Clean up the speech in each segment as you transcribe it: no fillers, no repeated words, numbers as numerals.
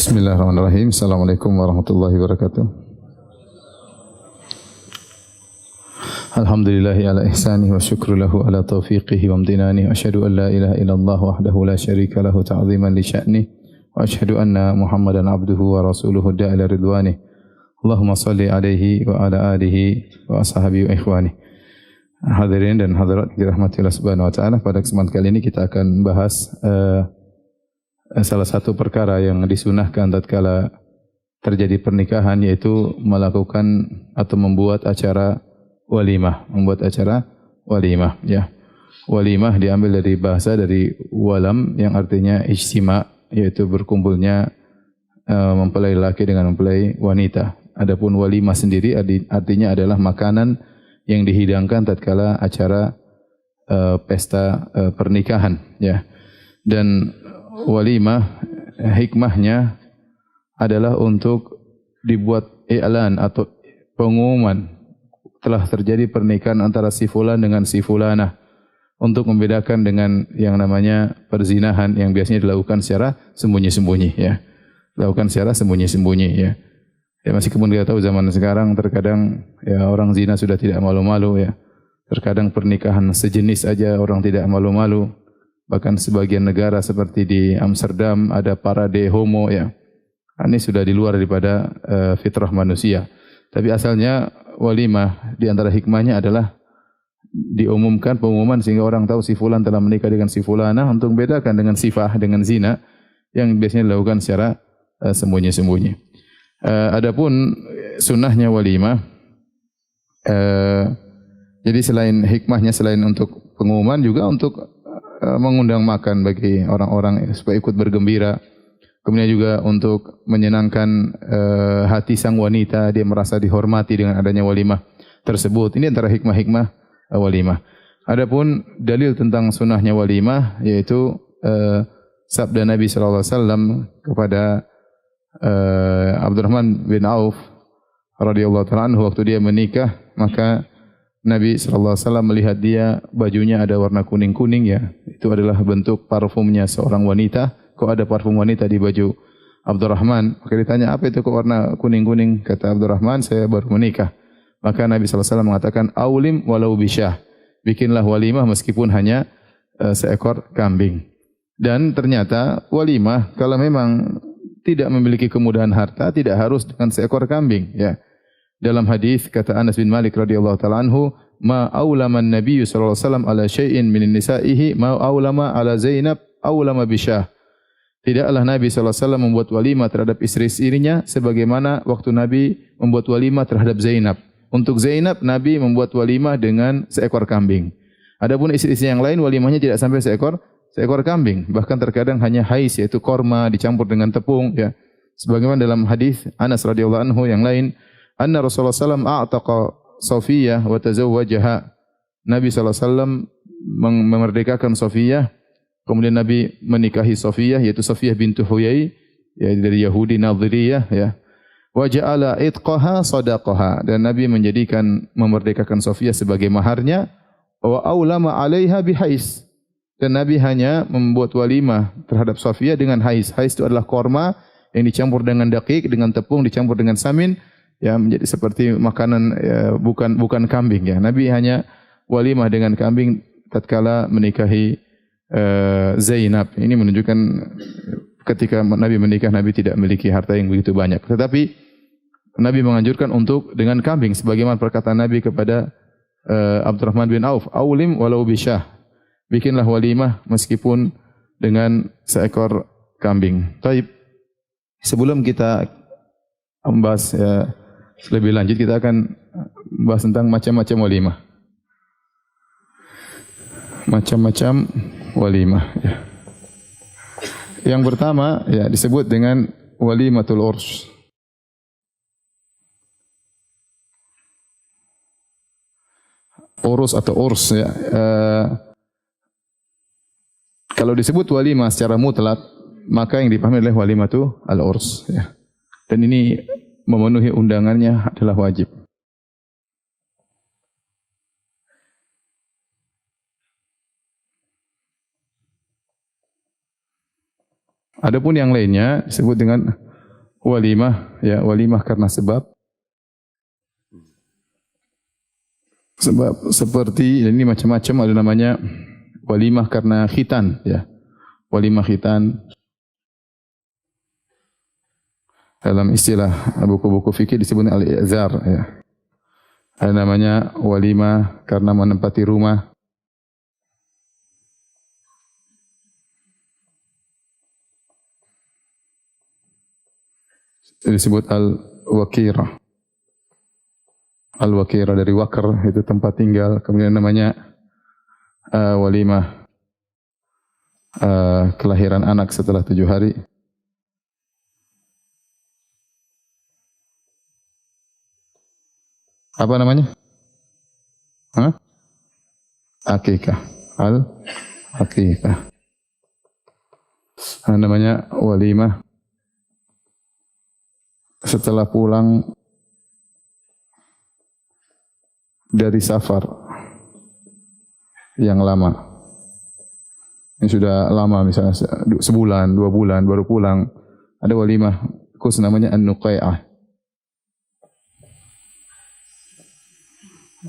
Bismillahirrahmanirrahim. Assalamualaikum warahmatullahi wabarakatuh. Alhamdulillahi ala ihsanihi wa syukru lahu ala taufiqihi wa amdinani. Asyhadu an la ilaha illallah wahdahu la syarika lahu ta'ziman li sya'ni. Wa asyhadu anna Muhammadan abduhu wa rasuluhu da'ila ridwani. Allahumma salli alaihi wa ala alihi wa ashabihi wa ikhwani. Hadirin dan hadirat dirahmati Allah Subhanahu wa taala, pada kesempatan kali ini kita akan bahas salah satu perkara yang disunahkan tatkala terjadi pernikahan, yaitu melakukan atau membuat acara walimah, ya. Walimah diambil dari bahasa dari walam yang artinya ijtima, yaitu berkumpulnya mempelai laki dengan mempelai wanita. Adapun walimah sendiri artinya adalah makanan yang dihidangkan tatkala acara pesta pernikahan, ya. Dan walimah hikmahnya adalah untuk dibuat i'lan atau pengumuman telah terjadi pernikahan antara si fulan dengan si fulanah, untuk membedakan dengan yang namanya perzinahan yang biasanya dilakukan secara sembunyi-sembunyi, ya. Dilakukan secara sembunyi-sembunyi, ya. Ya, meskipun kita tahu zaman sekarang terkadang ya orang zina sudah tidak malu-malu, ya. Terkadang pernikahan sejenis aja orang tidak malu-malu. Bahkan sebagian negara seperti di Amsterdam ada parade homo, ya. Ini sudah di luar daripada fitrah manusia. Tapi asalnya walimah di antara hikmahnya adalah diumumkan pengumuman sehingga orang tahu si fulan telah menikah dengan si fulanah, untuk membedakan dengan sifah, dengan zina yang biasanya dilakukan secara sembunyi-sembunyi. Adapun sunnahnya walimah, jadi selain hikmahnya, selain untuk pengumuman, juga untuk mengundang makan bagi orang-orang supaya ikut bergembira. Kemudian juga untuk menyenangkan hati sang wanita, dia merasa dihormati dengan adanya walimah tersebut. Ini antara hikmah-hikmah walimah. Adapun dalil tentang sunnahnya walimah, yaitu sabda Nabi sallallahu alaihi wasallam kepada Abdurrahman bin Auf radhiyallahu ta'ala anhu waktu dia menikah, maka Nabi sallallahu alaihi wasallam melihat dia bajunya ada warna kuning-kuning, ya. Itu adalah bentuk parfumnya seorang wanita. Kok ada parfum wanita di baju Abdurrahman? Maka ditanya, apa itu kok warna kuning-kuning? Kata Abdurrahman, saya baru menikah. Maka Nabi sallallahu alaihi wasallam mengatakan, aulim walau bisyah. Bikinlah walimah meskipun hanya seekor kambing. Dan ternyata walimah kalau memang tidak memiliki kemudahan harta, tidak harus dengan seekor kambing, ya. Dalam hadis kata Anas bin Malik radhiyallahu taala anhu, ma aulama an-nabiy sallallahu alaihi wasallam ala syai'in min nisa'ihi ma aulama ala Zainab aulama bisyah. Tidaklah Nabi sallallahu alaihi wasallam membuat walimah terhadap istri-istrinya sebagaimana waktu Nabi membuat walimah terhadap Zainab. Untuk Zainab Nabi membuat walimah dengan seekor kambing. Adapun istri-istri yang lain walimahnya tidak sampai seekor kambing, bahkan terkadang hanya hais, yaitu korma dicampur dengan tepung, ya. Sebagaimana dalam hadis Anas radhiyallahu anhu yang lain, anna Rasulullah sallallahu alaihi wasallam a'taqa Safiyah wa tazawwajaha. Nabi sallallahu alaihi wasallam memerdekakan Safiyah, kemudian Nabi menikahi Safiyah, yaitu Safiyah bintu Huyai, ya, dari Yahudi Nadhiriyah, ya. Wa ja'ala itqaha sadaqaha, dan Nabi menjadikan memerdekakan Safiyah sebagai maharnya. Wa aulama 'alaiha bihais, dan Nabi hanya membuat walimah terhadap Safiyah dengan hais. Hais itu adalah korma yang dicampur dengan dakik, dengan tepung, dicampur dengan samin, ya, menjadi seperti makanan, ya, bukan kambing, ya. Nabi hanya walimah dengan kambing tatkala menikahi Zainab. Ini menunjukkan ketika Nabi menikah, Nabi tidak memiliki harta yang begitu banyak. Tetapi Nabi menganjurkan untuk dengan kambing, sebagaimana perkataan Nabi kepada Abdurrahman bin Auf, aulim walau bisyah. Bikinlah walimah meskipun dengan seekor kambing. Taib. Sebelum kita membahas, ya, lebih lanjut, kita akan bahas tentang macam-macam walimah. Macam-macam walimah, ya. Yang pertama, ya, disebut dengan walimatul urs. Urus atau urs, ya. Kalau disebut walimah secara mutlak, maka yang dipahami adalah walimatu al-urs, ya. Dan ini memenuhi undangannya adalah wajib. Adapun yang lainnya disebut dengan walimah, ya walimah karena sebab seperti ini macam-macam, ada namanya walimah karena khitan, ya. Walimah khitan dalam istilah buku-buku fikih disebut al-i'zar, ya. Ada namanya walimah karena menempati rumah. Disebut al-wakirah. Al-wakirah dari wakar, itu tempat tinggal. Kemudian namanya walimah kelahiran anak setelah 7 hari. Apa namanya? Hah? Akikah. Akikah. Namanya walimah setelah pulang dari safar yang lama. Ini sudah lama, misalnya sebulan, 2 bulan baru pulang. Ada walimah khusus namanya an-nuqai'ah.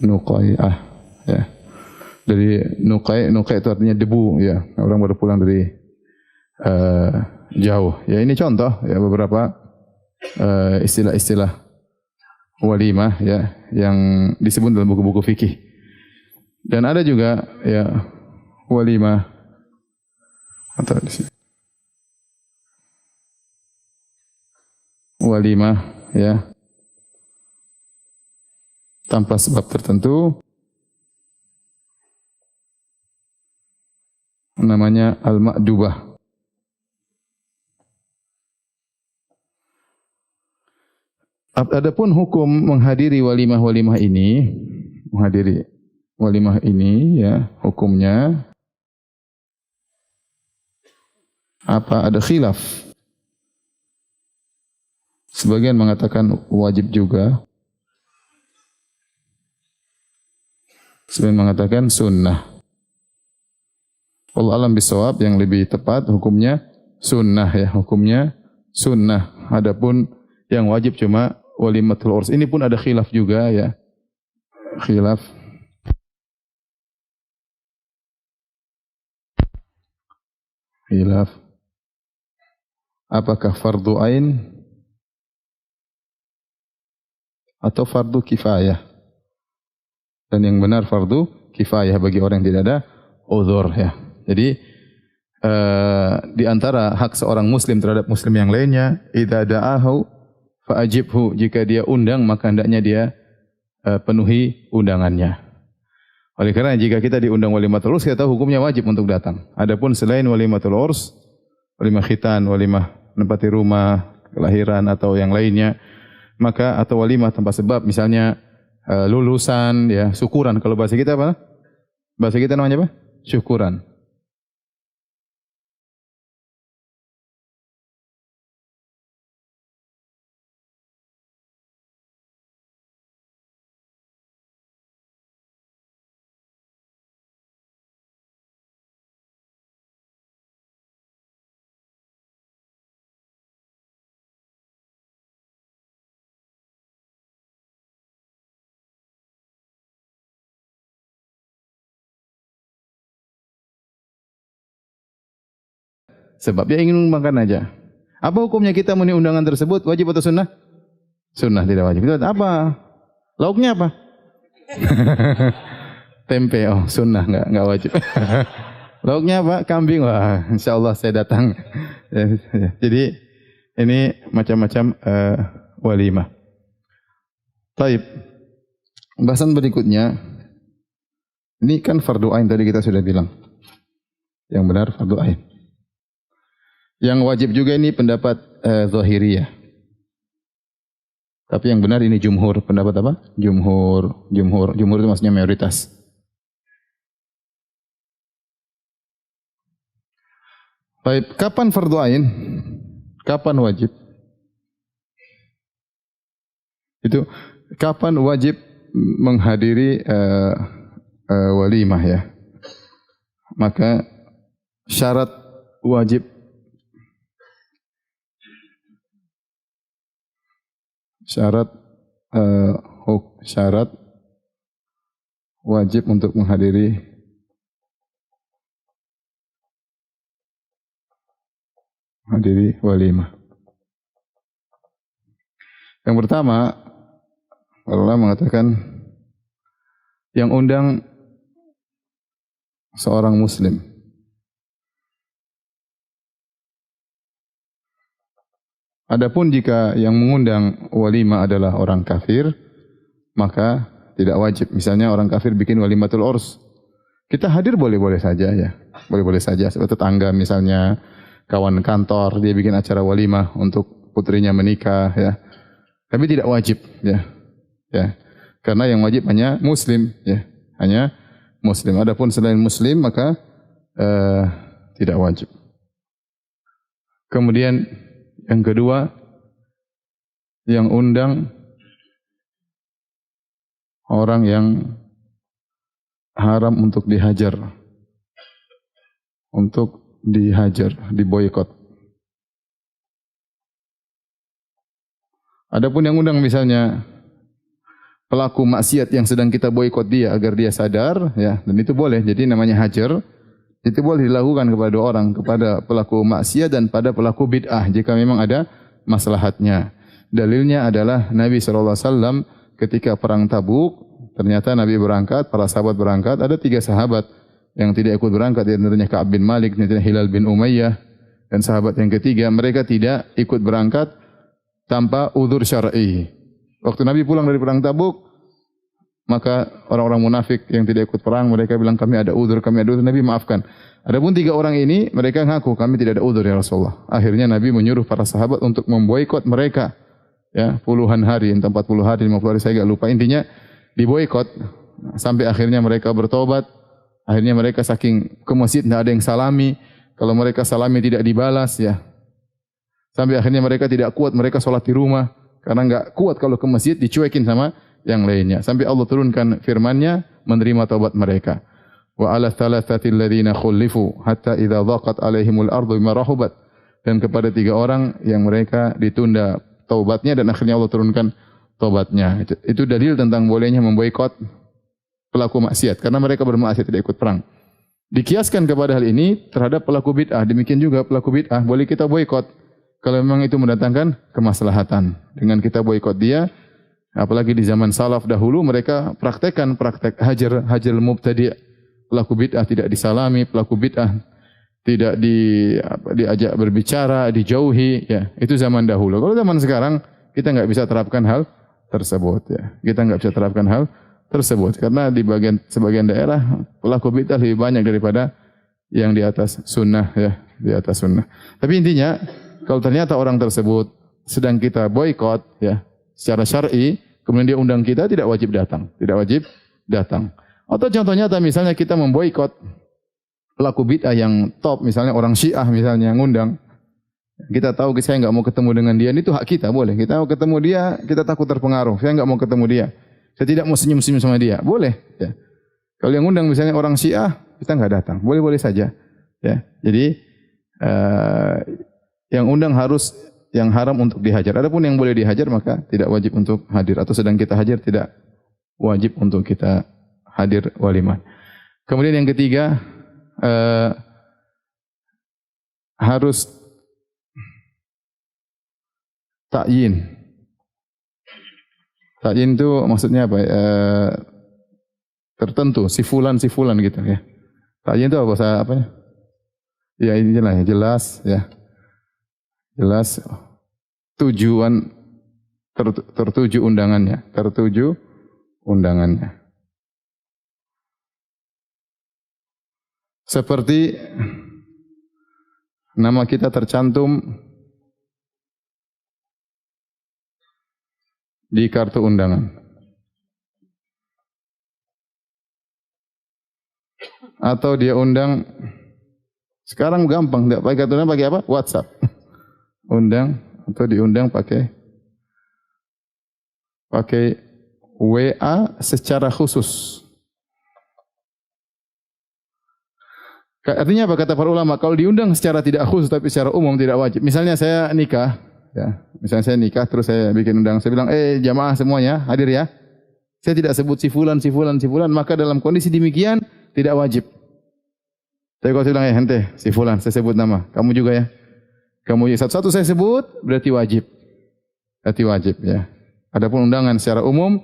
Nuqai'ah, ya. Dari nuqai itu artinya debu, ya. Orang baru pulang dari jauh. Ya, ini contoh, ya, beberapa istilah-istilah walimah, ya, yang disebut dalam buku-buku fikih. Dan ada juga, ya, walimah atau di sini. Walimah, ya, tanpa sebab tertentu, namanya al-ma'dubah. Adapun hukum menghadiri walimah-walimah ini, ya, hukumnya apa? Ada khilaf. Sebagian mengatakan wajib juga. Sebagian mengatakan sunnah. Wallahu a'lam bishawab, yang lebih tepat hukumnya sunnah, ya, hukumnya sunnah. Adapun yang wajib cuma walimatul urs. Ini pun ada khilaf juga, ya. Khilaf. Apakah fardu ain atau fardu kifayah? Dan yang benar fardu kifayah bagi orang yang tidak ada uzur, ya. Jadi di antara hak seorang muslim terhadap muslim yang lainnya, idza da'ahu fa'ajibhu, jika dia undang maka hendaknya dia penuhi undangannya. Oleh karena jika kita diundang walimatul urs, kita tahu hukumnya wajib untuk datang. Adapun selain walimatul urs, walimah khitan, walimah menempati rumah, kelahiran atau yang lainnya, maka atau walimah tanpa sebab, misalnya lulusan, ya, syukuran. Kalau bahasa kita apa? Bahasa kita namanya apa? Syukuran. Sebab dia ingin makan aja. Apa hukumnya kita memenuhi undangan tersebut? Wajib atau sunnah? Sunnah, tidak wajib. Itu apa? Lauknya apa? Tempe. Oh, sunnah, enggak wajib. Lauknya apa? Kambing. Wah, insyaallah saya datang. Jadi ini macam-macam walimah. Taib. Bahasan berikutnya, ini kan fardu ain tadi kita sudah bilang. Yang benar fardu ain. Yang wajib juga ini pendapat Zahiriyah. Tapi yang benar ini jumhur. Pendapat apa? Jumhur itu maksudnya mayoritas. Baik, kapan fardu ain? Kapan wajib? Itu kapan wajib menghadiri walimah, ya? Maka syarat wajib Syarat syarat wajib untuk menghadiri walimah. Yang pertama, Allah mengatakan yang undang seorang muslim. Adapun jika yang mengundang walimah adalah orang kafir, maka tidak wajib. Misalnya orang kafir bikin walimatul urs. Kita hadir boleh-boleh saja ya. Boleh-boleh saja. Seperti tetangga misalnya, kawan kantor, dia bikin acara walimah untuk putrinya menikah ya. Tapi tidak wajib ya. Ya. Karena yang wajib hanya muslim ya. Hanya muslim. Adapun selain muslim maka tidak wajib. Kemudian yang kedua, yang undang orang yang haram untuk dihajar. Untuk dihajar, diboikot. Adapun yang undang misalnya pelaku maksiat yang sedang kita boikot dia agar dia sadar, ya, dan itu boleh. Jadi namanya hajar. Itu boleh dilakukan kepada dua orang, kepada pelaku maksiat dan pada pelaku bid'ah jika memang ada maslahatnya. Dalilnya adalah Nabi SAW ketika perang Tabuk, ternyata Nabi berangkat, para sahabat berangkat, ada 3 sahabat yang tidak ikut berangkat, di antaranya Ka'ab bin Malik, di antaranya Hilal bin Umayyah, dan sahabat yang ketiga, mereka tidak ikut berangkat tanpa udzur syar'i. Waktu Nabi pulang dari perang Tabuk, maka orang-orang munafik yang tidak ikut perang, mereka bilang kami ada udzur, Nabi maafkan. Adapun 3 orang ini, mereka ngaku kami tidak ada udzur ya Rasulullah. Akhirnya Nabi menyuruh para sahabat untuk memboikot mereka. Ya, puluhan hari, entah 40 hari, 50 hari, saya enggak lupa. Intinya diboikot sampai akhirnya mereka bertobat. Akhirnya mereka saking ke masjid tidak ada yang salami. Kalau mereka salami tidak dibalas ya. Sampai akhirnya mereka tidak kuat, mereka sholat di rumah karena enggak kuat kalau ke masjid dicuekin sama yang lainnya. Sampai Allah turunkan firman-Nya menerima taubat mereka. Wa 'ala thalathati alladziina khulifu hatta idza dhaqat 'alaihimul ardu bima rahubat. Dan kepada 3 orang yang mereka ditunda taubatnya dan akhirnya Allah turunkan taubatnya. Itu dalil tentang bolehnya memboikot pelaku maksiat karena mereka bermaksiat tidak ikut perang. Dikiaskan kepada hal ini terhadap pelaku bid'ah. Demikian juga pelaku bid'ah boleh kita boikot kalau memang itu mendatangkan kemaslahatan. Dengan kita boikot dia, apalagi di zaman salaf dahulu mereka praktek hajar mubtadi'. Pelaku bid'ah tidak disalami, pelaku bid'ah tidak diajak berbicara, dijauhi ya. Itu zaman dahulu. Kalau zaman sekarang kita enggak bisa terapkan hal tersebut ya. Kita enggak bisa terapkan hal tersebut karena di sebagian daerah pelaku bid'ah lebih banyak daripada yang di atas sunnah ya, di atas sunnah. Tapi intinya kalau ternyata orang tersebut sedang kita boikot ya secara syar'i, kemudian dia undang kita, tidak wajib datang, tidak wajib datang. Atau contoh nyata misalnya kita memboikot pelaku bid'ah yang top, misalnya orang Syiah misalnya ngundang. Kita tahu saya enggak mau ketemu dengan dia, itu hak kita, boleh. Kita mau ketemu dia, kita takut terpengaruh. Saya enggak mau ketemu dia. Saya tidak mau senyum-senyum sama dia. Boleh, ya. Kalau yang undang misalnya orang Syiah, kita enggak datang. Boleh-boleh saja. Ya. Jadi yang undang harus yang haram untuk dihajar. Adapun yang boleh dihajar maka tidak wajib untuk hadir atau sedang kita hajar tidak wajib untuk kita hadir walimah. Kemudian yang ketiga harus ta'yin. Ta'yin itu maksudnya apa? Tertentu, si fulan gitu ya. Ta'yin itu bahasa apanya? Ya ini jelas ya. Jelas tujuan tertuju undangannya, Seperti nama kita tercantum di kartu undangan. Atau dia undang, sekarang gampang, tidak pakai kartu undangan, pakai apa? WhatsApp. Undang atau diundang pakai WA secara khusus. Artinya apa kata para ulama? Kalau diundang secara tidak khusus tapi secara umum tidak wajib. Misalnya saya nikah Ya. Misalnya saya nikah terus saya bikin undangan, saya bilang, jamaah semuanya hadir ya. Saya tidak sebut si fulan, si fulan, si fulan, maka dalam kondisi demikian tidak wajib. Tapi kalau saya bilang, hente, si fulan, saya sebut nama, kamu juga ya. Kamu satu-satu saya sebut, berarti wajib. Berarti wajib ya. Adapun undangan secara umum,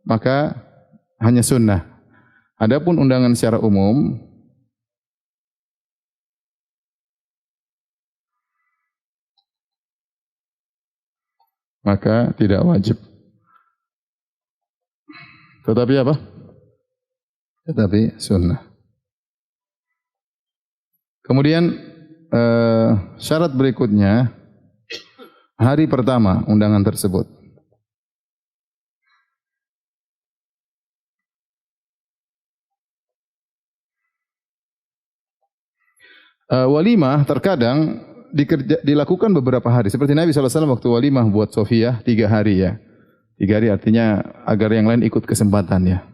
maka hanya sunnah. Adapun undangan secara umum, maka tidak wajib. Tetapi apa? Tetapi sunnah. Kemudian syarat berikutnya, hari pertama undangan tersebut. Walimah terkadang dilakukan beberapa hari. Seperti Nabi SAW waktu walimah buat Sofiyah 3 hari ya. 3 hari artinya agar yang lain ikut kesempatan ya.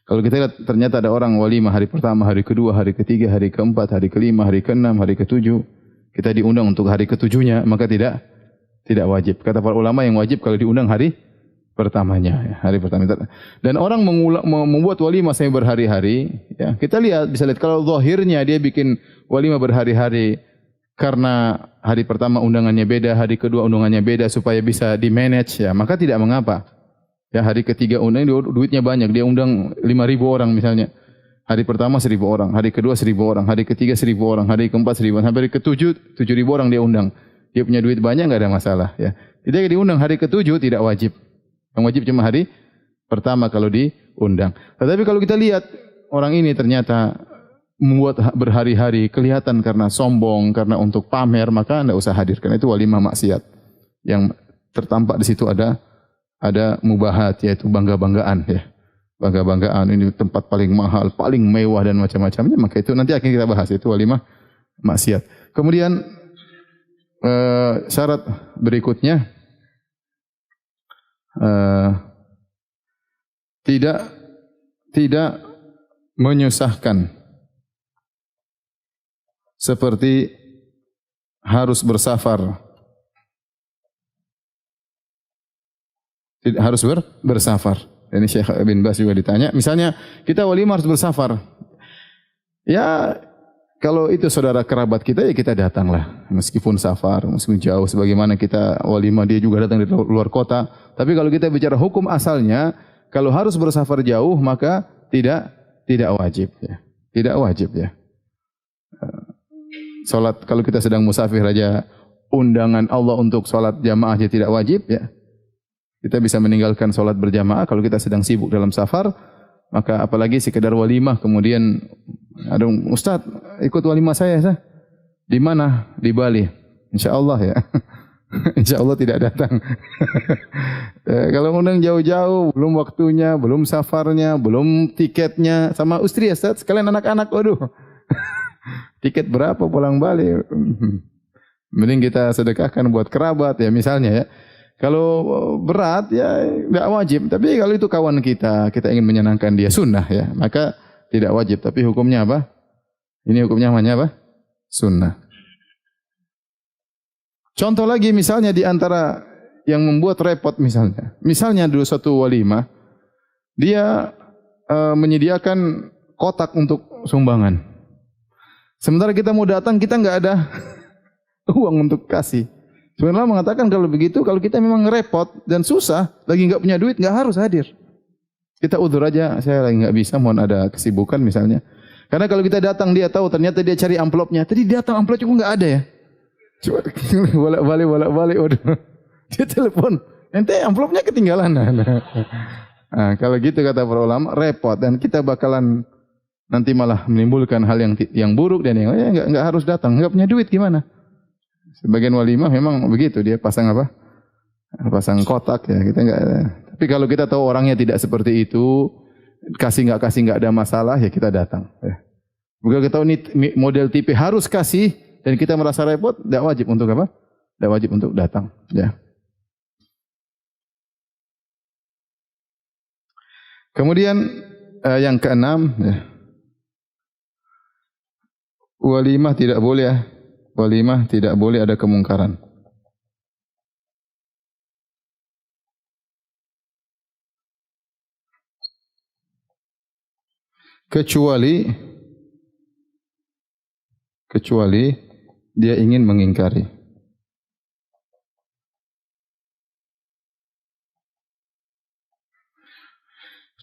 Kalau kita lihat ternyata ada orang walimah hari pertama, hari kedua, hari ketiga, hari keempat, hari kelima, hari keenam, hari ketujuh. Kita diundang untuk hari ketujuhnya, maka tidak wajib. Kata para ulama yang wajib kalau diundang hari pertamanya, ya, hari pertama. Dan orang membuat walimah sampai berhari-hari, ya. Kita bisa lihat kalau zahirnya dia bikin walimah berhari-hari karena hari pertama undangannya beda, hari kedua undangannya beda supaya bisa di-manage ya, maka tidak mengapa. Ya, hari ketiga undang duitnya banyak, dia undang 5.000 orang misalnya. Hari pertama 1.000 orang, hari kedua 1.000 orang, hari ketiga 1.000 orang, hari keempat 1.000, sampai hari ketujuh 7.000 orang dia undang. Dia punya duit banyak, enggak ada masalah ya. Dia diundang hari ketujuh tidak wajib. Yang wajib cuma hari pertama kalau diundang. Tetapi kalau kita lihat orang ini ternyata membuat berhari-hari, kelihatan karena sombong, karena untuk pamer, maka enggak usah hadir. Karena itu walimah maksiat. Yang tertampak di situ ada mubahat, yaitu bangga-banggaan ya. Bangga-banggaan, ini tempat paling mahal, paling mewah dan macam-macamnya, maka itu nanti akan kita bahas, itu walimah maksiat. Kemudian syarat berikutnya tidak menyusahkan, seperti harus bersafar. Harus bersafar. Ini Syekh bin Baz juga ditanya. Misalnya kita walimah harus bersafar. Ya kalau itu saudara kerabat kita ya kita datanglah. Meskipun safar, meskipun jauh. Sebagaimana kita walimah dia juga datang dari luar kota. Tapi kalau kita bicara hukum asalnya, kalau harus bersafar jauh maka tidak wajib. Ya. Tidak wajib ya. Salat kalau kita sedang musafir aja undangan Allah untuk salat jamaah aja tidak wajib ya. Kita bisa meninggalkan solat berjamaah kalau kita sedang sibuk dalam safar, maka apalagi sekedar walimah kemudian ada Ustaz ikut walimah saya. Di mana? Di Bali. Insyaallah ya. Insyaallah tidak datang. Kalau undang jauh-jauh, belum waktunya, belum safarnya, belum tiketnya, sama istri ya Ustaz, sekalian anak-anak, waduh. Tiket berapa pulang balik? Mending kita sedekahkan buat kerabat ya misalnya ya. Kalau berat ya tidak wajib. Tapi kalau itu kawan kita ingin menyenangkan dia sunnah ya, maka tidak wajib. Tapi hukumnya apa? Ini hukumnya namanya apa? Sunnah. Contoh lagi misalnya di antara yang membuat repot misalnya. Misalnya dulu suatu walimah, dia menyediakan kotak untuk sumbangan. Sementara kita mau datang, kita enggak ada uang untuk kasih. Sebenarnya mengatakan kalau begitu, kalau kita memang repot dan susah, lagi enggak punya duit, enggak harus hadir. Kita udzur aja, saya lagi enggak bisa, mohon ada kesibukan misalnya. Karena kalau kita datang, dia tahu ternyata dia cari amplopnya. Tadi datang amplop juga enggak ada ya. Coba bolak-balik, waduh. Dia telepon, ente amplopnya ketinggalan. Nah, kalau gitu kata para ulama, repot dan kita bakalan nanti malah menimbulkan hal yang buruk dan yang lainnya enggak harus datang, enggak punya duit gimana? Sebagian walimah memang begitu, dia pasang apa? Pasang kotak ya, kita enggak. Tapi kalau kita tahu orangnya tidak seperti itu, kasih enggak ada masalah ya kita datang ya. Bukan kita tahu ini model tipe harus kasih dan kita merasa repot, tidak wajib untuk apa? Tidak wajib untuk datang ya. Kemudian yang keenam ya. Walimah tidak boleh ada kemungkaran. kecuali dia ingin mengingkari.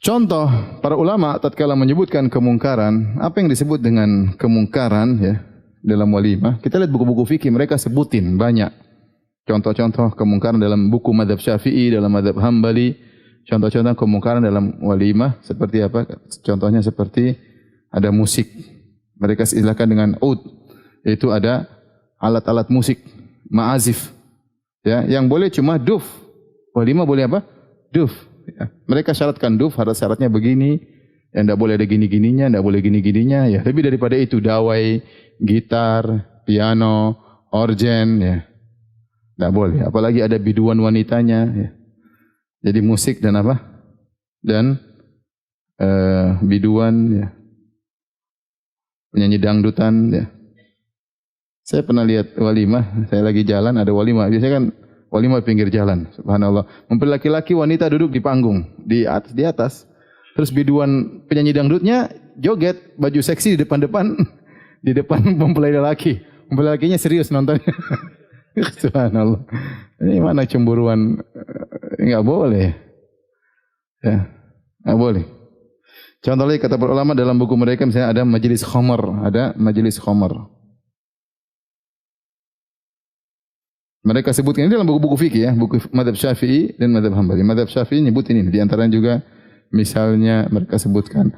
Contoh para ulama tatkala menyebutkan kemungkaran, apa yang disebut dengan kemungkaran ya dalam walimah? Kita lihat buku-buku fikih mereka sebutin banyak. Contoh-contoh kemungkaran dalam buku mazhab Syafi'i, dalam mazhab Hambali, contoh-contoh kemungkaran dalam walimah seperti apa? Contohnya seperti ada musik. Mereka istilahkan dengan ud, yaitu ada alat-alat musik, ma'azif. Ya, yang boleh cuma duf. Walimah boleh apa? Duf. Ya. Mereka syaratkan duf, syaratnya begini, yang tidak boleh ada gini-gininya, tidak boleh gini-gininya. Ya. Lebih daripada itu, dawai, gitar, piano, orgen, ya. Tidak boleh. Apalagi ada biduan wanitanya. Ya. Jadi musik dan apa? Dan biduan, ya. Penyanyi dangdutan. Ya. Saya pernah lihat walimah, saya lagi jalan, ada walimah. Biasanya kan walimah pinggir jalan, subhanallah. Mempelai laki-laki, wanita duduk di panggung, di atas. Terus biduan penyanyi dangdutnya joget, baju seksi di depan-depan, di depan mempelai laki. Mempelai lakinya serius nontonnya. Subhanallah. Ini mana cemburuan? Enggak boleh. Ya, enggak boleh. Contoh lagi kata para ulama dalam buku mereka misalnya ada majelis khamar, Mereka sebutkan ini dalam buku-buku fikih ya, buku mazhab Syafi'i dan mazhab Hambali. Mazhab Syafi'i nyebutin ini, di antaranya juga misalnya mereka sebutkan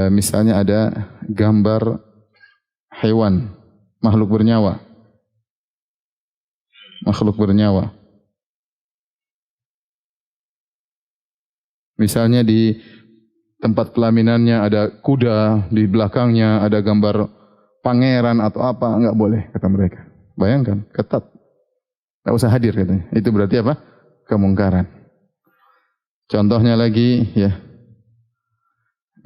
misalnya ada gambar hewan, makhluk bernyawa. Misalnya di tempat pelaminannya ada kuda, di belakangnya ada gambar pangeran atau apa, enggak boleh kata mereka. Bayangkan, ketat. Tak usah hadir katanya. Itu berarti apa? Kemungkaran. Contohnya lagi ya.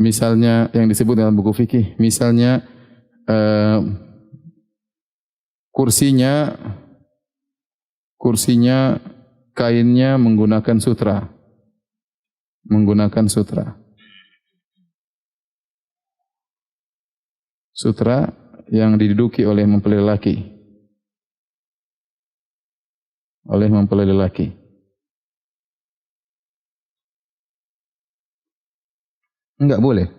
Misalnya yang disebut dalam buku fikih, misalnya kursinya kainnya menggunakan sutra. Sutra yang diduduki oleh mempelai laki. Enggak boleh.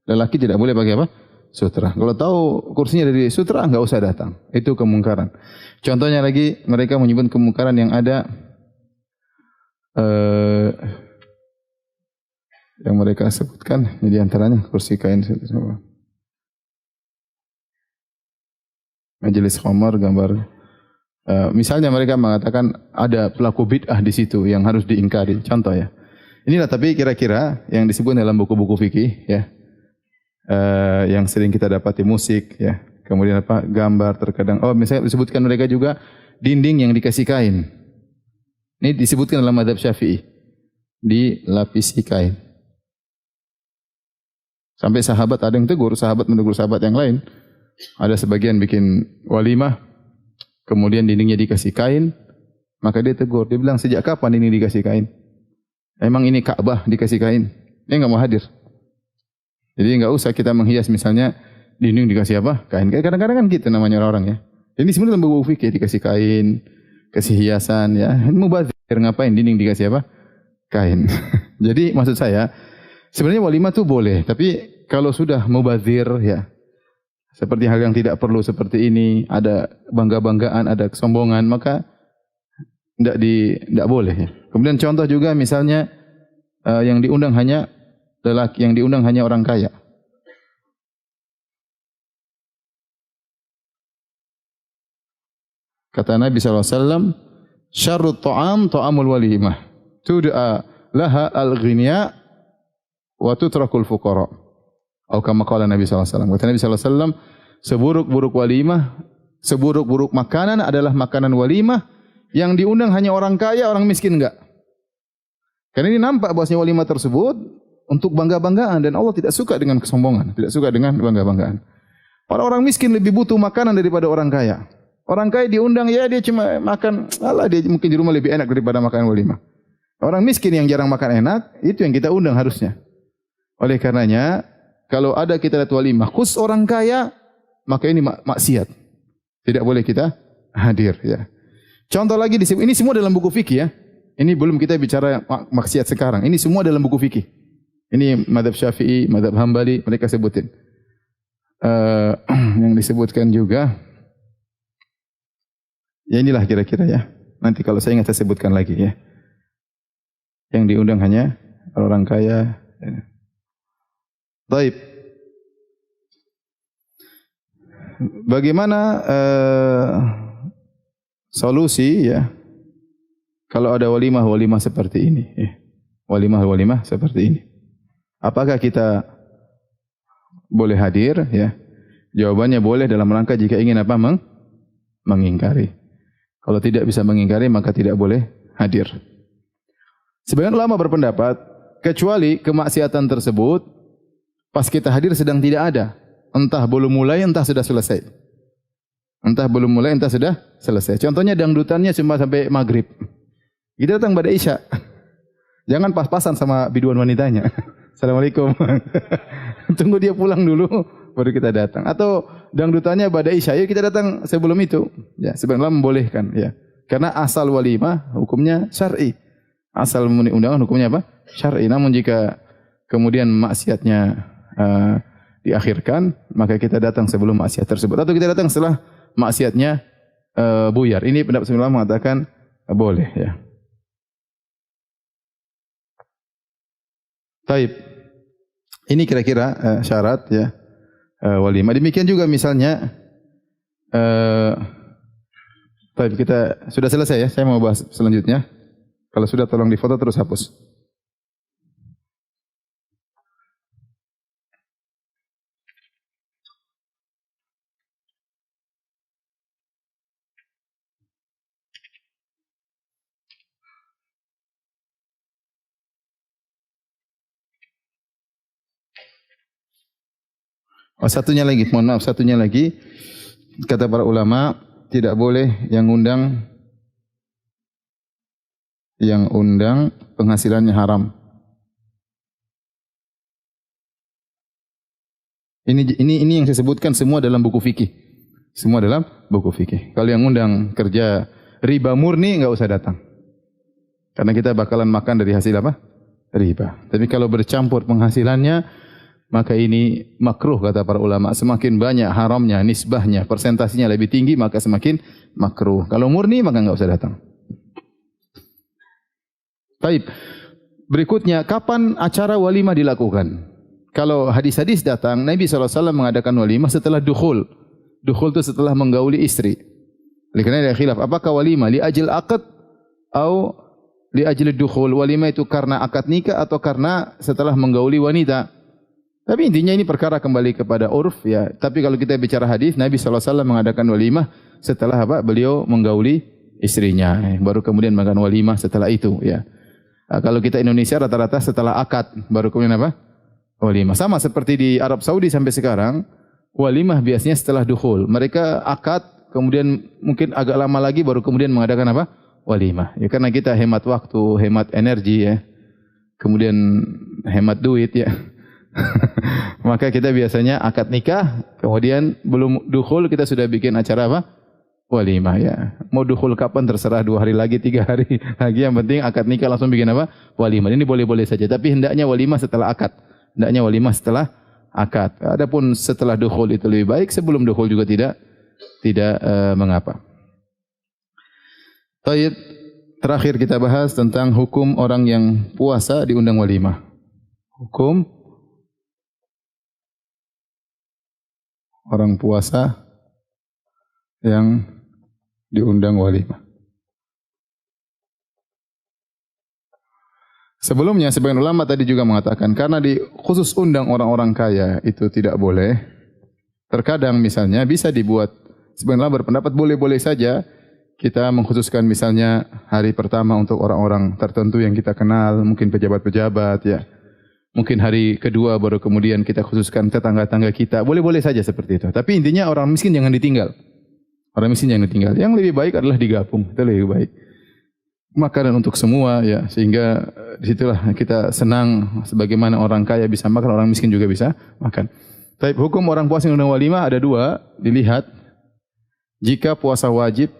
Lelaki tidak boleh pakai apa? Sutra. Kalau tahu kursinya dari sutra, enggak usah datang. Itu kemungkaran. Contohnya lagi, mereka menyebut kemungkaran yang ada yang mereka sebutkan, di antaranya kursi kain majelis khamar, gambar. Misalnya mereka mengatakan ada pelaku bid'ah di situ yang harus diingkari. Contoh ya. Inilah tapi kira-kira yang disebut dalam buku-buku fikih ya. Yang sering kita dapati musik ya. Kemudian apa? Gambar terkadang. Oh, misalnya disebutkan mereka juga dinding yang dikasih kain. Ini disebutkan dalam mazhab Syafi'i. Dilapisi kain. Sampai sahabat ada yang tegur, sahabat menegur sahabat yang lain. Ada sebagian bikin walimah, kemudian dindingnya dikasih kain, maka dia tegur. Dia bilang, sejak kapan ini dikasih kain? Emang ini Ka'bah dikasih kain? Dia enggak mau hadir. Jadi enggak usah kita menghias misalnya dinding dikasih apa? Kain. Kadang-kadang kan gitu namanya orang-orang ya. Ini sebenarnya dalam buku fikih dikasih kain, kasih hiasan ya. Ini mubazir, ngapain dinding dikasih apa? Kain. Jadi maksud saya, sebenarnya walimah itu boleh, tapi kalau sudah mubazir ya, seperti hal yang tidak perlu seperti ini, ada bangga-banggaan, ada kesombongan, maka tidak boleh. Ya. Kemudian contoh juga misalnya yang diundang hanya lelaki, yang diundang hanya orang kaya. Kata Nabi SAW, syarrut ta'am ta'amul walimah, tud'a laha al-ghiniya wa tutrakul fuqara. Atau kama qala Nabi SAW. Kata Nabi SAW, seburuk-buruk walimah, seburuk-buruk makanan adalah makanan walimah yang diundang hanya orang kaya, orang miskin enggak. Karena ini nampak bahwasanya walimah tersebut untuk bangga-banggaan dan Allah tidak suka dengan kesombongan, tidak suka dengan bangga-banggaan. Orang miskin lebih butuh makanan daripada orang kaya. Orang kaya diundang ya dia cuma makan, alah dia mungkin di rumah lebih enak daripada makan walimah. Orang miskin yang jarang makan enak, itu yang kita undang harusnya. Oleh karenanya kalau ada kita lihat walimah khusus orang kaya, maka ini maksiat. Tidak boleh kita hadir ya. Contoh lagi disebut, ini semua dalam buku fikih ya. Ini belum kita bicara maksiat sekarang. Ini semua dalam buku fikih. Ini mazhab Syafi'i, mazhab Hambali, mereka sebutin. Yang disebutkan juga, ya inilah kira-kira ya. Nanti kalau saya ingat saya sebutkan lagi ya. Yang diundang hanya orang kaya. Baik. Bagaimana solusi ya kalau ada walimah seperti ini ya. Walimah seperti ini. Apakah kita boleh hadir ya? Jawabannya boleh dalam rangka jika ingin apa? Mengingkari. Kalau tidak bisa mengingkari maka tidak boleh hadir. Sebagian ulama berpendapat kecuali kemaksiatan tersebut pas kita hadir sedang tidak ada. Entah belum mulai, entah sudah selesai. Entah belum mulai, entah sudah selesai. Contohnya dangdutannya cuma sampai maghrib. Kita datang pada Isya. Jangan pas-pasan sama biduan wanitanya. Assalamualaikum. Tunggu dia pulang dulu, baru kita datang. Atau dangdutannya pada Isya, yuk kita datang sebelum itu. Ya, sebenarnya membolehkan. Ya. Karena asal walimah hukumnya syar'i. Asal undangan hukumnya apa? Syar'i. Namun jika kemudian maksiatnya diakhirkan, maka kita datang sebelum maksiat tersebut. Atau kita datang setelah maksiatnya buyar. Ini pendapat semula mengatakan boleh ya. Taib. Ini kira-kira syarat ya walimah. Demikian juga misalnya taib, kita sudah selesai ya. Saya mau bahas selanjutnya. Kalau sudah tolong difoto terus hapus. Oh, satunya lagi, mohon maaf, satunya lagi. Kata para ulama, tidak boleh yang undang penghasilannya haram. Ini yang saya sebutkan semua dalam buku fikih. Semua dalam buku fikih. Kalau yang undang kerja riba murni enggak usah datang. Karena kita bakalan makan dari hasil apa? Riba. Tapi kalau bercampur penghasilannya, maka ini makruh kata para ulama. Semakin banyak haramnya, nisbahnya, persentasinya lebih tinggi, maka semakin makruh. Kalau murni, maka enggak usah datang. Baik. Berikutnya, kapan acara walimah dilakukan? Kalau hadis-hadis datang, Nabi SAW mengadakan walimah setelah dukhul. Dukhul itu setelah menggauli istri. Oleh kerana ada khilaf, apakah walimah li ajil akad atau li ajil dukhul? Walimah itu karena akad nikah atau karena setelah menggauli wanita? Tapi intinya ini perkara kembali kepada urf ya. Tapi kalau kita bicara hadis, Nabi SAW mengadakan walimah setelah apa? Beliau menggauli istrinya. Baru kemudian makan walimah setelah itu ya. Kalau kita Indonesia rata-rata setelah akad, baru kemudian apa? Walimah. Sama seperti di Arab Saudi sampai sekarang, walimah biasanya setelah dukhul. Mereka akad, kemudian mungkin agak lama lagi baru kemudian mengadakan apa? Walimah. Ya, karena kita hemat waktu, hemat energi ya. Kemudian hemat duit ya. Maka kita biasanya akad nikah, kemudian belum dukhul kita sudah bikin acara apa? Walimah ya. Mau dukhul kapan terserah, 2 hari lagi, 3 hari lagi. Yang penting akad nikah langsung bikin apa? Walimah. Ini boleh-boleh saja. Tapi hendaknya walimah setelah akad. Hendaknya walimah setelah akad. Adapun setelah dukhul itu lebih baik. Sebelum dukhul juga tidak mengapa. Baik. Terakhir kita bahas tentang hukum orang yang puasa diundang walimah. Hukum orang puasa yang diundang walimah. Sebelumnya sebagian ulama tadi juga mengatakan karena di khusus undang orang-orang kaya itu tidak boleh. Terkadang misalnya bisa dibuat, sebagian ulama berpendapat boleh-boleh saja kita mengkhususkan misalnya hari pertama untuk orang-orang tertentu yang kita kenal, mungkin pejabat-pejabat ya. Mungkin hari kedua baru kemudian kita khususkan tetangga-tangga kita. Boleh-boleh saja seperti itu. Tapi intinya orang miskin jangan ditinggal. Orang miskin jangan ditinggal. Yang lebih baik adalah digabung. Itu lebih baik. makanan untuk semua ya, sehingga disitulah kita senang sebagaimana orang kaya bisa makan, orang miskin juga bisa makan. Tapi hukum orang puasa yang undang walimah ada dua, dilihat jika puasa wajib,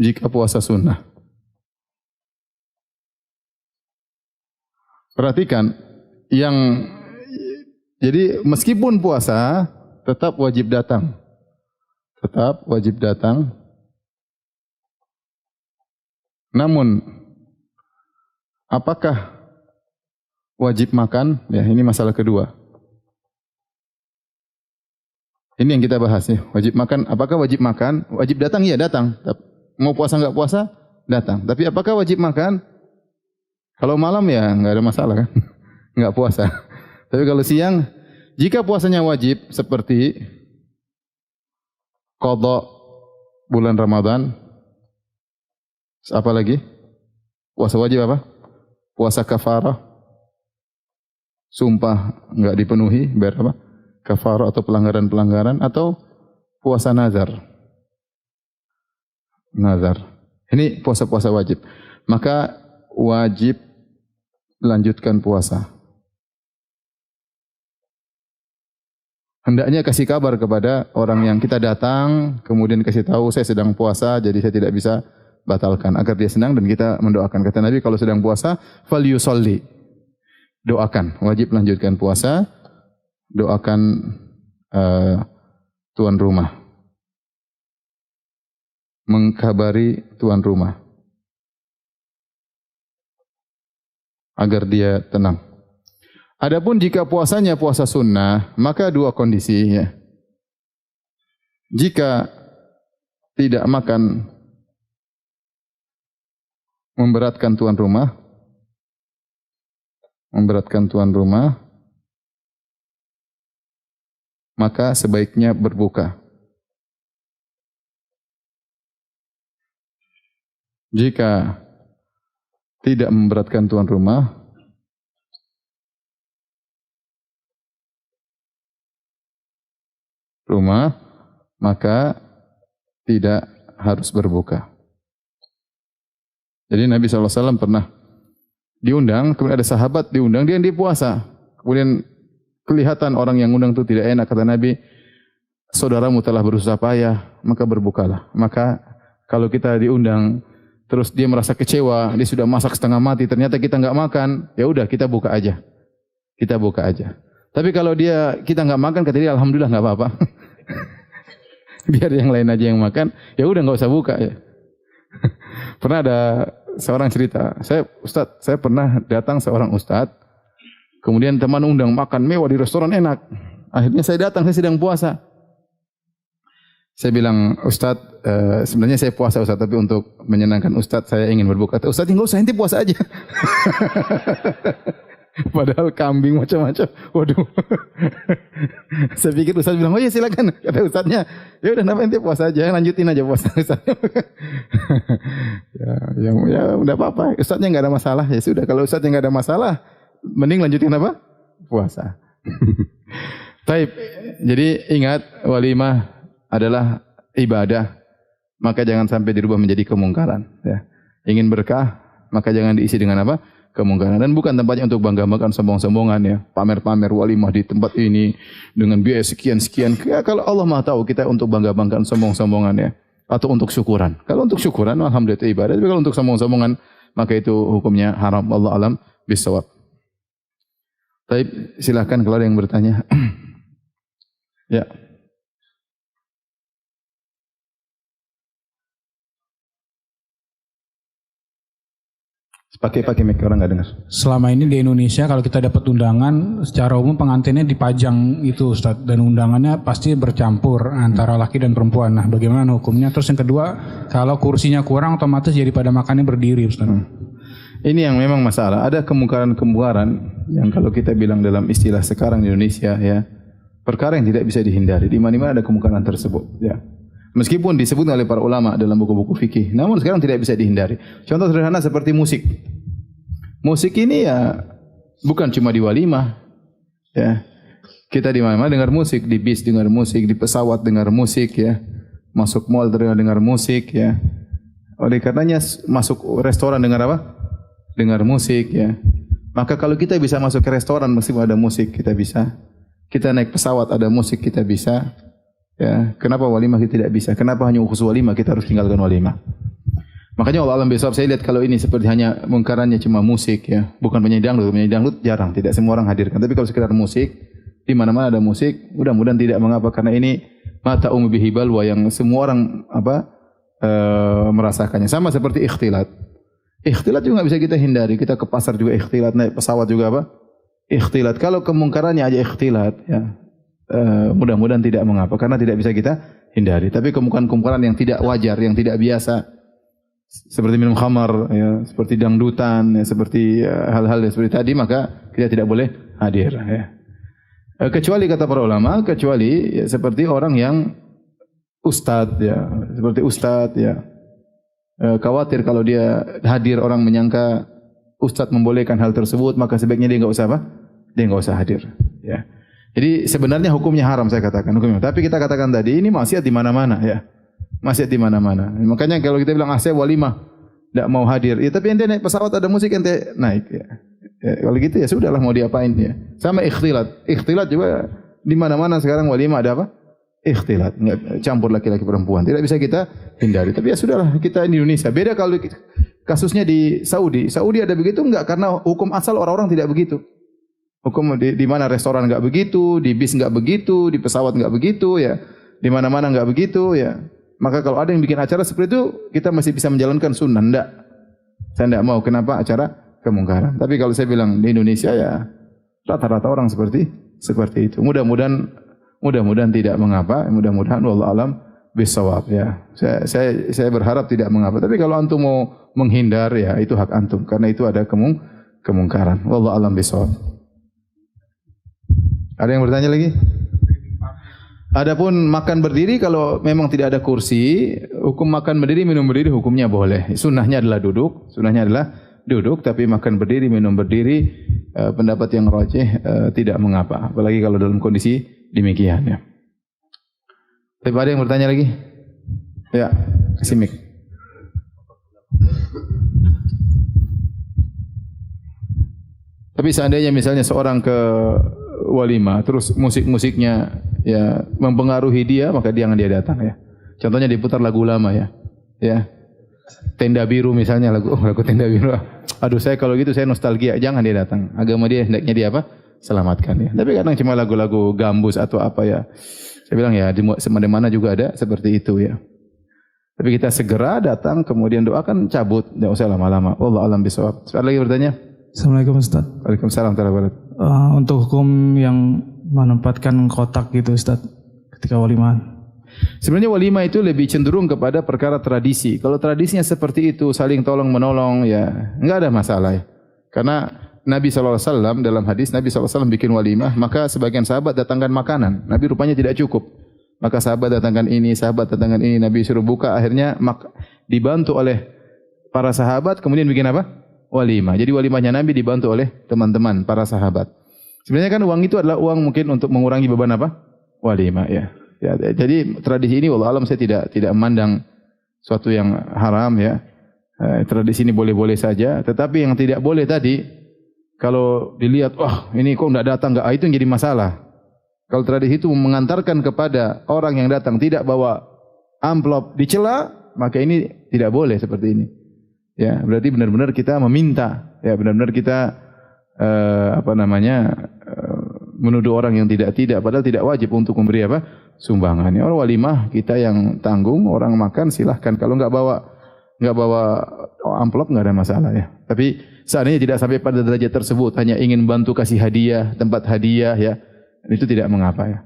jika puasa sunnah. Perhatikan, jadi meskipun puasa tetap wajib datang. Tetap wajib datang. Namun apakah wajib makan? Ya, ini masalah kedua. Ini yang kita bahas ya. Wajib makan, apakah wajib makan? Wajib datang? Iya, datang. Mau puasa enggak puasa? Datang. Tapi apakah wajib makan? Kalau malam ya enggak ada masalah kan? Enggak puasa. Tapi kalau siang, jika puasanya wajib seperti qadha bulan Ramadan, apa lagi? Puasa wajib apa? Puasa kafarah. Sumpah enggak dipenuhi, bayar apa? Kafarah atau pelanggaran-pelanggaran, atau puasa nazar. Nazar. Ini puasa-puasa wajib. Maka wajib lanjutkan puasa. Hendaknya kasih kabar kepada orang yang kita datang, kemudian kasih tahu saya sedang puasa, jadi saya tidak bisa batalkan, agar dia senang dan kita mendoakan. Kata Nabi, kalau sedang puasa, falyusolli. Doakan, wajib lanjutkan puasa, doakan tuan rumah. Mengkabari tuan rumah. Agar dia tenang. Adapun jika puasanya puasa sunnah, maka dua kondisi ya. Jika tidak makan memberatkan tuan rumah, maka sebaiknya berbuka. Jika tidak memberatkan tuan rumah, maka tidak harus berbuka. Jadi Nabi SAW pernah diundang, kemudian ada sahabat diundang, dia puasa. Kemudian kelihatan orang yang undang itu tidak enak, kata Nabi, saudaramu telah berusaha payah, maka berbukalah. Maka kalau kita diundang, terus dia merasa kecewa, dia sudah masak setengah mati, ternyata kita enggak makan, ya udah kita buka aja. Kita buka aja. Tapi kalau kita enggak makan, kata dia, alhamdulillah enggak apa-apa. Biar yang lain aja yang makan, ya udah enggak usah buka ya. Pernah ada seorang cerita, Ustaz, saya pernah datang seorang ustaz, kemudian teman undang makan mewah di restoran enak. Akhirnya saya datang, saya sedang puasa. Saya bilang, Ustaz, sebenarnya saya puasa Ustaz, tapi untuk menyenangkan Ustaz saya ingin berbuka. Ustaz, enggak usah, ente puasa aja. Padahal kambing macam-macam. Waduh. Saya pikir Ustaz bilang, oh iya silakan. Kata Ustaznya, ya udah kenapa ente puasa aja, lanjutin aja puasa Ustaz. ya udah apa-apa. Ustaznya enggak ada masalah. Ya sudah, kalau Ustaznya enggak ada masalah, mending lanjutin apa? Puasa. Taib. Jadi ingat, walimah adalah ibadah, maka jangan sampai dirubah menjadi kemungkaran. Ya. Ingin berkah, maka jangan diisi dengan apa? Kemungkaran. Dan bukan tempatnya untuk bangga-banggakan sombong-sombongan ya. Pamer-pamer walimah di tempat ini dengan biaya sekian-sekian. Ya, kalau Allah Maha tahu kita untuk bangga-banggakan sombong-sombongan ya. Atau untuk syukuran. Kalau untuk syukuran, alhamdulillah itu ibadah. Tapi kalau untuk sombong-sombongan, maka itu hukumnya haram. Allah alam bisawab. Taib, silakan kalau ada yang bertanya. Ya. Pakai mic, orang nggak dengar. Selama ini di Indonesia kalau kita dapat undangan, secara umum pengantinnya dipajang itu Ustaz, dan undangannya pasti bercampur antara laki dan perempuan. Nah, bagaimana hukumnya? Terus yang kedua, kalau kursinya kurang otomatis jadi pada makannya berdiri Ustaz. Ini yang memang masalah. Ada kemungkaran-kemungkaran yang kalau kita bilang dalam istilah sekarang di Indonesia ya, perkara yang tidak bisa dihindari. Di mana-mana ada kemungkaran tersebut ya. Meskipun disebut oleh para ulama dalam buku-buku fikih, namun sekarang tidak bisa dihindari. Contoh sederhana seperti musik. Musik ini ya bukan cuma di walimah. Ya. Kita di mana-mana dengar musik, di bis dengar musik, di pesawat dengar musik ya. masuk mall dengar musik ya. Oleh karenanya masuk restoran dengar apa? Dengar musik ya. Maka kalau kita bisa masuk ke restoran meskipun ada musik, kita bisa. Kita naik pesawat ada musik, kita bisa. Ya, kenapa walimah kita tidak bisa? Kenapa hanya khusus walimah kita harus tinggalkan walimah? Makanya Allah alam besok saya lihat kalau ini seperti hanya mungkarannya cuma musik ya, bukan penyanyi dangdut jarang, tidak semua orang hadirkan. Tapi kalau sekedar musik, di mana-mana ada musik, mudah-mudahan tidak mengapa karena ini mata bihi balwa yang semua orang merasakannya. Sama seperti ikhtilat. Ikhtilat juga bisa kita hindari. Kita ke pasar juga ikhtilat, naik pesawat juga apa? Ikhtilat. Kalau kemungkarannya aja ikhtilat ya. Mudah-mudahan tidak mengapa karena tidak bisa kita hindari. Tapi kemungkaran-kemungkaran yang tidak wajar, yang tidak biasa seperti minum khamar ya, seperti dangdutan ya, seperti hal-hal seperti tadi maka kita tidak boleh hadir ya. Kecuali kata para ulama, kecuali ya, seperti orang yang ustadz ya, seperti ustadz ya. Khawatir kalau dia hadir orang menyangka ustadz membolehkan hal tersebut, maka sebaiknya dia enggak usah apa? Dia enggak usah hadir ya. Jadi sebenarnya hukumnya haram saya katakan hukumnya. Tapi kita katakan tadi ini maksiat di mana-mana ya. Maksiat di mana-mana. Makanya kalau kita bilang saya walimah enggak mau hadir. Ya tapi ente naik pesawat ada musik ente naik ya. Kalau gitu ya sudahlah mau diapain ya. Sama ikhtilat. Ikhtilat juga di mana-mana sekarang walimah ada apa? Ikhtilat. Enggak campur laki-laki perempuan. Tidak bisa kita hindari. Tapi ya sudahlah kita di Indonesia. Beda kalau kasusnya di Saudi. Saudi ada begitu enggak karena hukum asal orang-orang tidak begitu. Hukum di mana restoran enggak begitu, di bis enggak begitu, di pesawat enggak begitu ya. Di mana-mana enggak begitu ya. Maka kalau ada yang bikin acara seperti itu, kita masih bisa menjalankan sunnah. Enggak. Saya enggak mau. Kenapa? Acara kemungkaran. Tapi kalau saya bilang di Indonesia ya rata-rata orang seperti itu. Mudah-mudahan tidak mengapa. Mudah-mudahan wallahu alam bisawab ya. Saya berharap tidak mengapa. Tapi kalau antum mau menghindar ya itu hak antum karena itu ada kemungkaran. Wallahu alam bisawab. Ada yang bertanya lagi? Adapun makan berdiri kalau memang tidak ada kursi, hukum makan berdiri minum berdiri hukumnya boleh. Sunnahnya adalah duduk, tapi makan berdiri minum berdiri pendapat yang rajih tidak mengapa, apalagi kalau dalam kondisi demikian ya. Tapi ada yang bertanya lagi? Ya, kasih mic. Tapi seandainya misalnya seorang ke walimah, terus musik-musiknya ya mempengaruhi dia, maka jangan dia datang ya. Contohnya diputar lagu lama ya. Ya. Tenda Biru misalnya lagu Tenda Biru. Aduh saya kalau gitu saya nostalgia, jangan dia datang. Agama dia hendaknya dia apa? Selamatkan ya. Tapi kadang cuma lagu-lagu gambus atau apa ya. Saya bilang ya di mana-mana juga ada seperti itu ya. Tapi kita segera datang kemudian doakan cabut, enggak usah lama-lama. Wallahu a'lam bishawab. Ada lagi bertanya? Assalamualaikum Ustaz. Waalaikumsalam warahmatullahi wabarakatuh. Untuk hukum yang menempatkan kotak gitu Ustaz ketika walimah. Sebenarnya walimah itu lebih cenderung kepada perkara tradisi. Kalau tradisinya seperti itu, saling tolong menolong ya, enggak ada masalah ya. Karena Nabi SAW dalam hadis Nabi SAW bikin walimah, maka sebagian sahabat datangkan makanan. Nabi rupanya tidak cukup. Maka sahabat datangkan ini, Nabi suruh buka, akhirnya dibantu oleh para sahabat kemudian bikin apa? Walimah. Jadi walimahnya Nabi dibantu oleh teman-teman para sahabat. Sebenarnya kan uang itu adalah uang mungkin untuk mengurangi beban apa? Walimah ya. Ya, jadi tradisi ini wallahu alam saya tidak memandang suatu yang haram ya. Tradisi ini boleh-boleh saja, tetapi yang tidak boleh tadi kalau dilihat wah ini kok enggak datang enggak, itu yang jadi masalah. Kalau tradisi itu mengantarkan kepada orang yang datang tidak bawa amplop dicela, maka ini tidak boleh seperti ini. Ya, berarti benar-benar kita meminta, ya benar-benar kita menuduh orang yang tidak padahal tidak wajib untuk memberi apa? Sumbangan. Ya, orang walimah kita yang tanggung, orang makan silahkan. Kalau enggak bawa amplop enggak ada masalah ya. Tapi seandainya tidak sampai pada derajat tersebut, hanya ingin bantu kasih hadiah, tempat hadiah ya, itu tidak mengapa ya.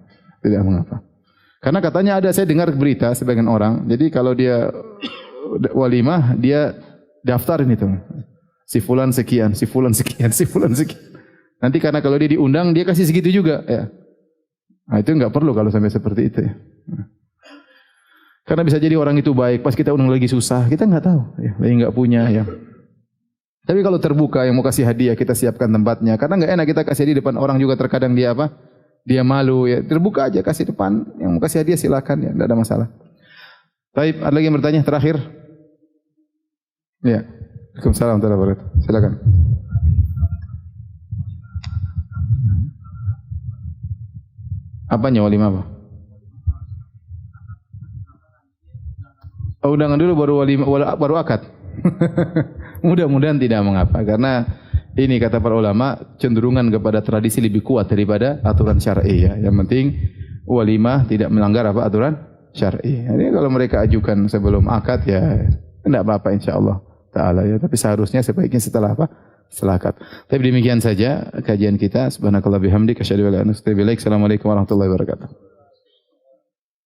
Tidak mengapa. Karena katanya ada saya dengar berita sebagian orang, jadi kalau dia walimah dia daftarin itu. Si fulan sekian. Nanti karena kalau dia diundang dia kasih segitu juga ya. Nah, itu enggak perlu kalau sampai seperti itu ya. Karena bisa jadi orang itu baik, pas kita undang lagi susah, kita enggak tahu ya, lagi enggak punya ya. Tapi kalau terbuka yang mau kasih hadiah kita siapkan tempatnya. Karena enggak enak kita kasih di depan orang juga terkadang dia apa? Dia malu ya. Terbuka aja kasih depan, yang mau kasih hadiah silakan ya, enggak ada masalah. Baik, ada lagi yang bertanya terakhir? Ya. Waalaikumsalam warahmatullahi wabarakatuh. Silakan. Apanya walimah apa? Oh, undangan dulu baru walimah, baru akad. Mudah-mudahan tidak mengapa karena ini kata para ulama cenderungan kepada tradisi lebih kuat daripada aturan syar'i ya. Yang penting walimah tidak melanggar apa aturan syar'i. Jadi kalau mereka ajukan sebelum akad ya tidak apa-apa insyaallah taala ya. Tapi seharusnya sebaiknya setelah apa? Setelah akad. Tapi demikian saja kajian kita. Subhanakallah bihamdika asyhadu an la ilaha illa anta astaghfiruka wa atubu ilaik. Assalamualaikum warahmatullahi wabarakatuh.